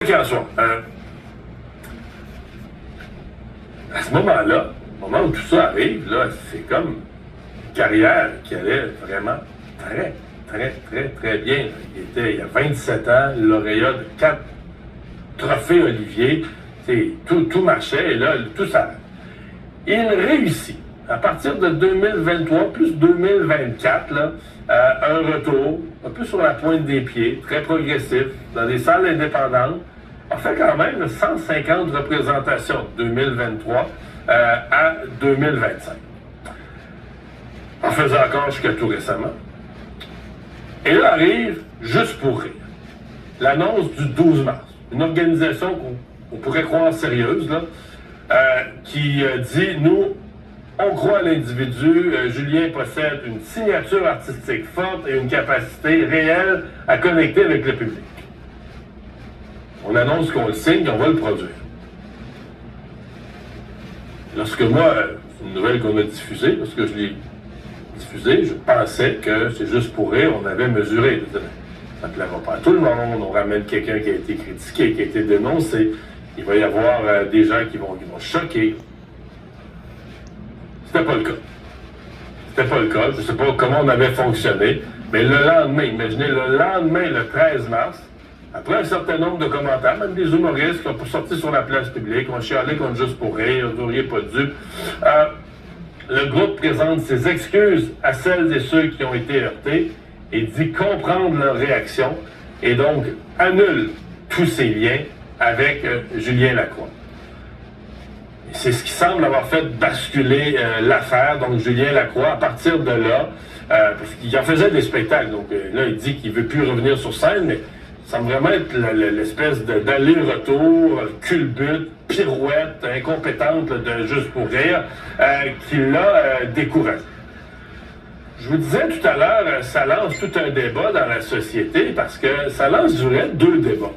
Qu'il en soit, à ce moment-là, au moment où tout ça arrive, là, c'est comme une carrière qui allait vraiment très bien. Il y a 27 ans, lauréat de 4 trophées Olivier. Tout marchait et là, tout ça. Il réussit, à partir de 2023, plus 2024, là, un retour, un peu sur la pointe des pieds, très progressif, dans des salles indépendantes. A fait quand même 150 représentations de 2023 à 2025. En faisant encore jusqu'à tout récemment. Et là arrive Juste pour rire. L'annonce du 12 mars. Une organisation qu'on pourrait croire sérieuse, là, qui dit, nous, on croit à l'individu, Julien possède une signature artistique forte et une capacité réelle à connecter avec le public. On annonce qu'on le signe et on va le produire. Lorsque moi, c'est une nouvelle qu'on a diffusée, parce que je l'ai diffusée, je pensais que c'est Juste pour rire, on avait mesuré. Ça ne plaira pas à tout le monde, on ramène quelqu'un qui a été critiqué, qui a été dénoncé. Il va y avoir des gens qui vont choquer. C'était pas le cas. C'était pas le cas. Je ne sais pas comment on avait fonctionné, mais le lendemain, imaginez, le lendemain, le 13 mars, après un certain nombre de commentaires, même des humoristes qui ont sorti sur la place publique, ont chialé contre Juste pour rire, vous n'auriez pas dû. Le groupe présente ses excuses à celles et ceux qui ont été heurtés et dit comprendre leur réaction et donc annule tous ses liens avec Julien Lacroix. C'est ce qui semble avoir fait basculer l'affaire, donc Julien Lacroix, à partir de là, parce qu'il en faisait des spectacles, donc là il dit qu'il ne veut plus revenir sur scène, mais ça semble vraiment être l'espèce d'aller-retour, culbute, pirouette, incompétente de Juste pour rire, qui l'a découragé. Je vous disais tout à l'heure, ça lance tout un débat dans la société parce que ça lance, je dirais, 2 débats.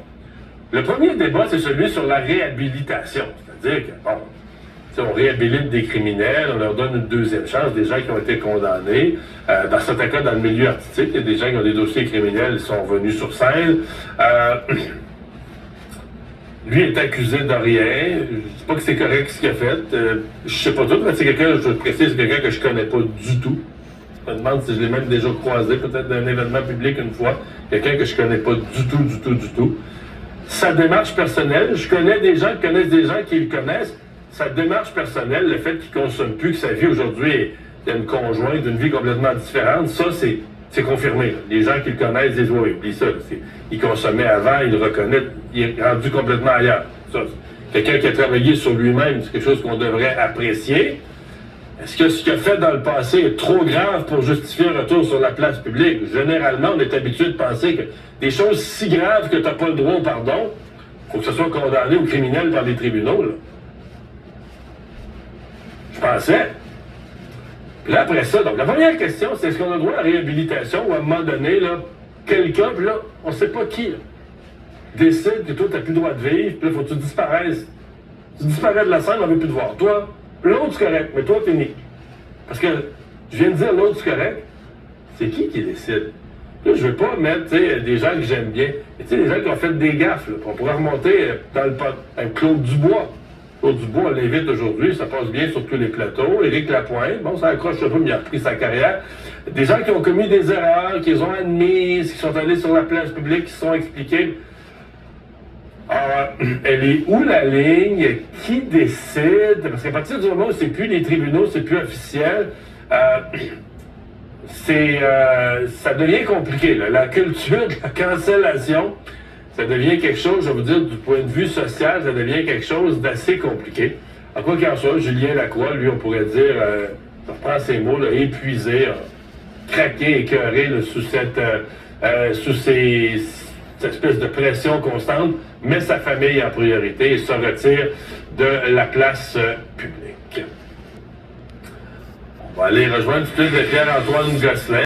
Le premier débat, c'est celui sur la réhabilitation. C'est-à-dire que, bon, on réhabilite des criminels, on leur donne une deuxième chance, des gens qui ont été condamnés. Dans certains cas, dans le milieu artistique, il y a des gens qui ont des dossiers criminels, qui sont venus sur scène. Lui est accusé de rien. Je ne dis pas que c'est correct ce qu'il a fait. Je sais pas tout, mais c'est quelqu'un, je précise, c'est quelqu'un que je connais pas du tout. Je me demande si je l'ai même déjà croisé, peut-être d'un événement public une fois. Quelqu'un que je connais pas du tout. Sa démarche personnelle, je connais des gens qui connaissent des gens qui le connaissent. Sa démarche personnelle, le fait qu'il ne consomme plus, que sa vie aujourd'hui est une conjointe d'une vie complètement différente, ça, c'est confirmé. Là. Les gens qui le connaissent disent, oui, oublie ça. Il consommait avant, il le reconnaît, il est rendu complètement ailleurs. Ça, quelqu'un qui a travaillé sur lui-même, c'est quelque chose qu'on devrait apprécier. Est-ce que ce qu'il a fait dans le passé est trop grave pour justifier un retour sur la place publique? Généralement, on est habitué de penser que des choses si graves que tu n'as pas le droit au pardon, il faut que ce soit condamné ou criminel par les tribunaux. Là. Je pensais. Puis là, après ça, donc la première question, c'est est-ce qu'on a le droit à la réhabilitation ou à un moment donné, là, quelqu'un, puis là, on ne sait pas qui, là, décide que toi, tu n'as plus le droit de vivre, puis là, il faut que tu disparaisses. Tu disparais de la scène, on ne veut plus te voir. Toi, l'autre, c'est correct, mais toi, t'es né. Parce que je viens de dire l'autre, c'est correct. C'est qui décide? Là, je veux pas mettre des gens que j'aime bien. Mais des gens qui ont fait des gaffes. Là, on pourrait remonter dans le pot. Claude Dubois. Claude Dubois, on l'invite aujourd'hui, ça passe bien sur tous les plateaux. Éric Lapointe, bon, ça accroche un peu, mais il a repris sa carrière. Des gens qui ont commis des erreurs, qui les ont admises, qui sont allés sur la place publique, qui se sont expliqués. Elle est où la ligne? Qui décide? Parce qu'à partir du moment où c'est plus les tribunaux, c'est plus officiel, ça devient compliqué. Là. La culture de la cancellation, ça devient quelque chose, je vais vous dire, du point de vue social, ça devient quelque chose d'assez compliqué. En quoi qu'il en soit, Julien Lacroix, lui, on pourrait dire, je reprends ses mots, là, épuisé, craqué, écœuré là, sous cette espèce de pression constante, met sa famille en priorité et se retire de la place publique. On va aller rejoindre tout de suite Pierre-Antoine Gosselin.